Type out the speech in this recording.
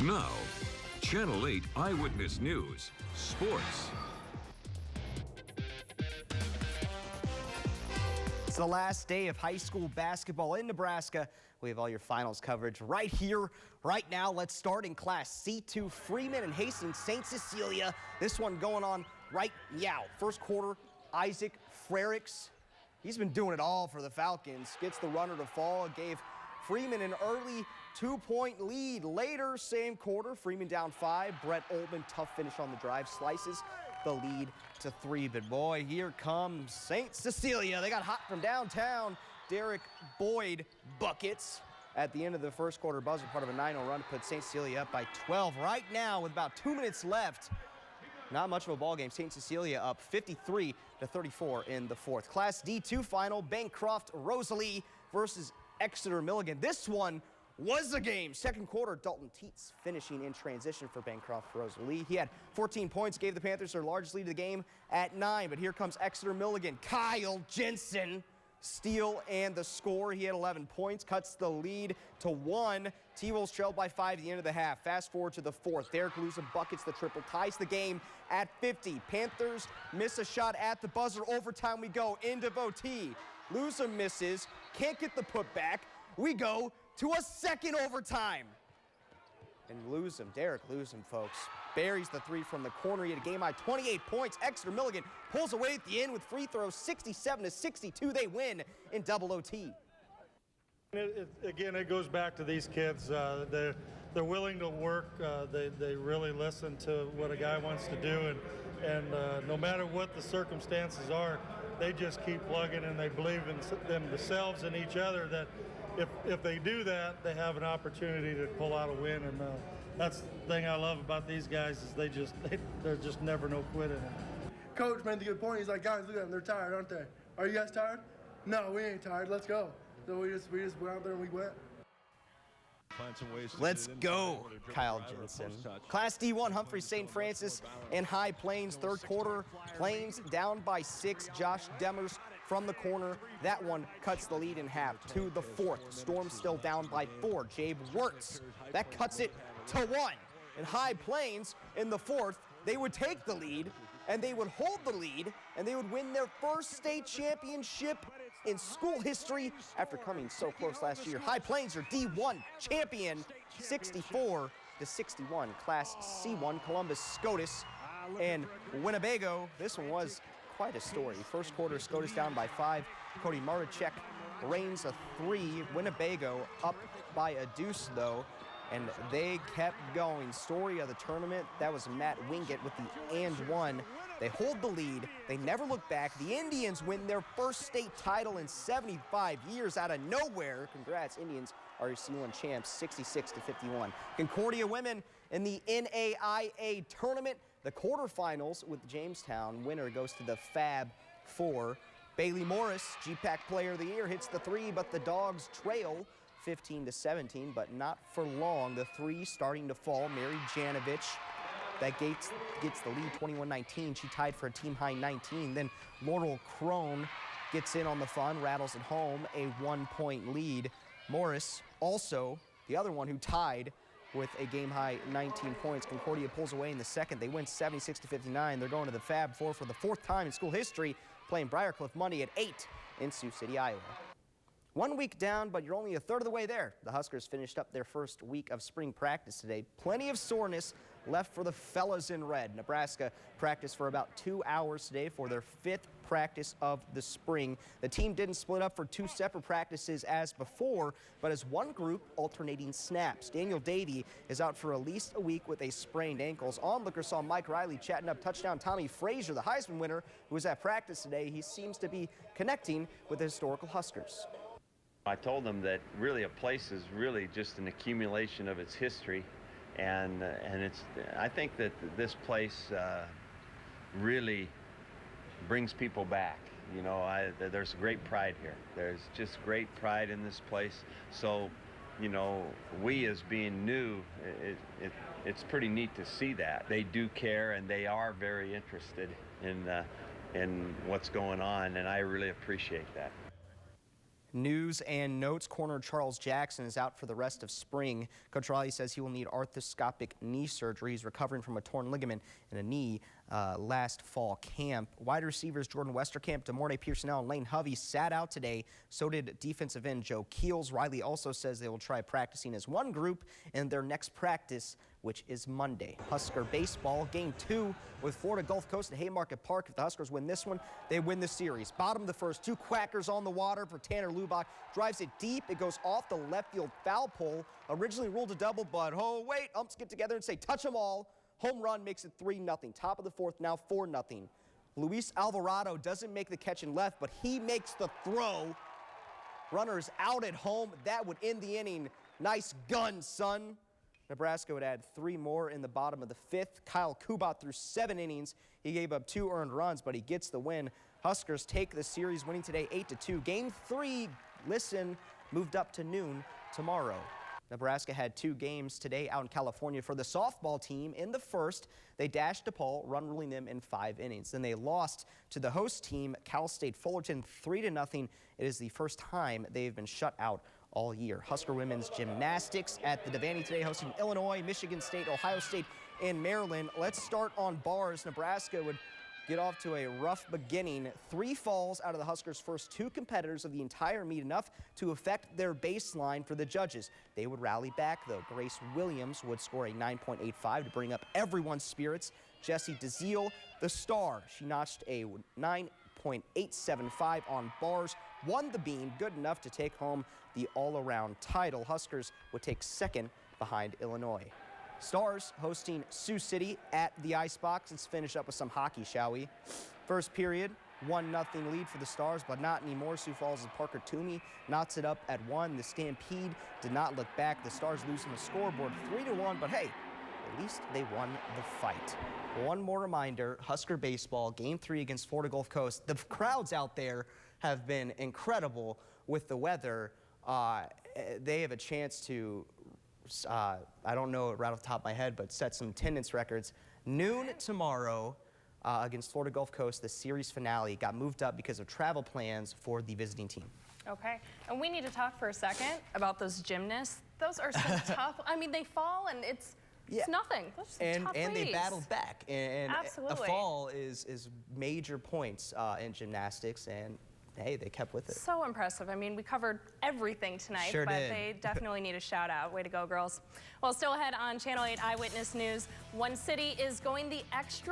Now, Channel 8 Eyewitness News, Sports. It's the last day of high school basketball in Nebraska. We have all your finals coverage right here, right now. Let's start in Class C2, Freeman and Hastings St. Cecilia. This one going on right now. First quarter, Isaac Frericks. He's been doing it all for the Falcons. Gets the runner to fall, gave Freeman an early 2-point lead. Later, same quarter, Freeman down 5. Brett Oldman, tough finish on the drive, slices the lead to 3. But boy, here comes St. Cecilia. They got hot from downtown. Derek Boyd buckets at the end of the first quarter buzzer, part of a 9-0 run to put St. Cecilia up by 12. Right now, with about 2 minutes left, not much of a ball game. St. Cecilia up 53-34 in the fourth. Class D2 final, Bancroft Rosalie versus Exeter Milligan. This one was a game. Second quarter, Dalton Teets finishing in transition for Bancroft Rosalie. He had 14 points, gave the Panthers their largest lead of the game at 9. But here comes Exeter Milligan. Kyle Jensen, steal and the score. He had 11 points, cuts the lead to 1. T-Wolves trailed by 5 at the end of the half. Fast forward to the fourth. Derek Lewsom buckets the triple, ties the game at 50. Panthers miss a shot at the buzzer. Overtime we go. Into Votee. Lewsom misses, can't get the putback. We go to a second overtime. And Derek Lewsom, folks, buries the 3 from the corner. He had a game-high 28 points. Exeter Milligan pulls away at the end with free throws, 67-62. They win in double OT. Again, it goes back to these kids. They're willing to work. They really listen to what a guy wants to do, and no matter what the circumstances are, they just keep plugging, and they believe in themselves and each other that if they do that, they have an opportunity to pull out a win. And that's the thing I love about these guys is they're just never no quitting. Coach made a good point. He's like, guys, look at them. They're tired, aren't they? Are you guys tired? No, we ain't tired. Let's go. So we just went out there and we went. Let's go, Kyle Jensen. Class D1, Humphrey St. Francis and High Plains. Third quarter, Plains down by 6. Josh Demers from the corner. That one cuts the lead in half to the fourth. Storm still down by 4. Jabe Wirtz. That cuts it to 1. And High Plains in the fourth, they would take the lead, and they would hold the lead, and they would win their first state championship in school history after coming so close last year. High Plains are D1 champion, 64-61. Class C1, Columbus SCOTUS and Winnebago. This one was quite a story. First quarter, SCOTUS down by 5. Cody Maracek reigns a 3. Winnebago up by a deuce, though, and they kept going. Story of the tournament, that was Matt Wingate with the and 1. They hold the lead. They never look back. The Indians win their first state title in 75 years out of nowhere. Congrats, Indians are your C1 champs, 66-51. Concordia women in the NAIA tournament. The quarterfinals with Jamestown. Winner goes to the Fab Four. Bailey Morris, GPAC Player of the Year, hits the 3, but the Dogs trail 15-17, but not for long. The 3 starting to fall. Mary Janovich, that gets the lead 21-19. She tied for a team-high 19. Then Laurel Crone gets in on the fun, rattles it home, a 1-point lead. Morris, also the other one who tied with a game-high 19 points. Concordia pulls away in the second. They win 76-59. They're going to the Fab Four for the 4th time in school history, playing Briarcliff Monday at 8 in Sioux City, Iowa. 1 week down, but you're only a third of the way there. The Huskers finished up their first week of spring practice today. Plenty of soreness left for the fellas in red. Nebraska practiced for about 2 hours today for their 5th practice of the spring. The team didn't split up for 2 separate practices as before, but as one group alternating snaps. Daniel Davey is out for at least a week with a sprained ankle. Onlooker saw Mike Riley chatting up touchdown Tommy Frazier, the Heisman winner, who was at practice today. He seems to be connecting with the historical Huskers. I told them that really a place is really just an accumulation of its history, and I think that this place really brings people back. You know, there's great pride here. There's just great pride in this place. So, you know, we as being new, it's pretty neat to see that. They do care, and they are very interested in what's going on, and I really appreciate that. News and notes, corner Charles Jackson is out for the rest of spring. Coach Riley says he will need arthroscopic knee surgery. He's recovering from a torn ligament in a knee last fall camp. Wide receivers Jordan Westerkamp, DeMornay Pearsonell, and Lane Hovey sat out today. So did defensive end Joe Keels. Riley also says they will try practicing as one group in their next practice, which is Monday. Husker baseball, game 2 with Florida Gulf Coast at Haymarket Park. If the Huskers win this one, they win the series. Bottom of the first, 2 quackers on the water for Tanner Lubach. Drives it deep. It goes off the left field foul pole. Originally ruled a double, but oh wait, umps get together and say touch them all. Home run makes it 3-0. Top of the fourth, now 4-0. Luis Alvarado doesn't make the catch in left, but he makes the throw. Runners out at home. That would end the inning. Nice gun, son. Nebraska would add 3 more in the bottom of the 5th. Kyle Kubat threw 7 innings. He gave up 2 earned runs, but he gets the win. Huskers take the series, winning today 8-2. Game 3, listen, moved up to noon tomorrow. Nebraska had 2 games today out in California for the softball team. In the first, they dashed DePaul, run ruling them in 5 innings. Then they lost to the host team, Cal State Fullerton, 3-0. It is the first time they've been shut out all year. Husker women's gymnastics at the Devaney today, hosting Illinois, Michigan State, Ohio State, and Maryland. Let's start on bars. Nebraska would get off to a rough beginning. 3 falls out of the Huskers' first 2 competitors of the entire meet, enough to affect their baseline for the judges. They would rally back, though. Grace Williams would score a 9.85 to bring up everyone's spirits. Jessie DeZiel, the star, she notched a 9.875 on bars, won the beam, good enough to take home the all-around title. Huskers would take 2nd behind Illinois. Stars hosting Sioux City at the Icebox. Let's finish up with some hockey, shall we? First period, 1-0 lead for the Stars, but not anymore. Sioux Falls' Parker Toomey knots it up at 1. The Stampede did not look back. The Stars losing the scoreboard 3-1, but hey, at least they won the fight. One more reminder, Husker baseball, game 3 against Florida Gulf Coast. The crowds out there have been incredible with the weather. They have a chance to I don't know it right off the top of my head, but set some attendance records. Noon tomorrow against Florida Gulf Coast, the series finale got moved up because of travel plans for the visiting team. Okay, and we need to talk for a second about those gymnasts. Those are so tough. I mean, they fall and it's nothing. Those are some tough and they ladies. battled back. And Absolutely. a fall is major points in gymnastics, and hey, they kept with it. So impressive. I mean, we covered everything tonight, Sure but did. they definitely need a shout out. Way to go, girls. Well, still ahead on Channel 8 Eyewitness News, one city is going the extra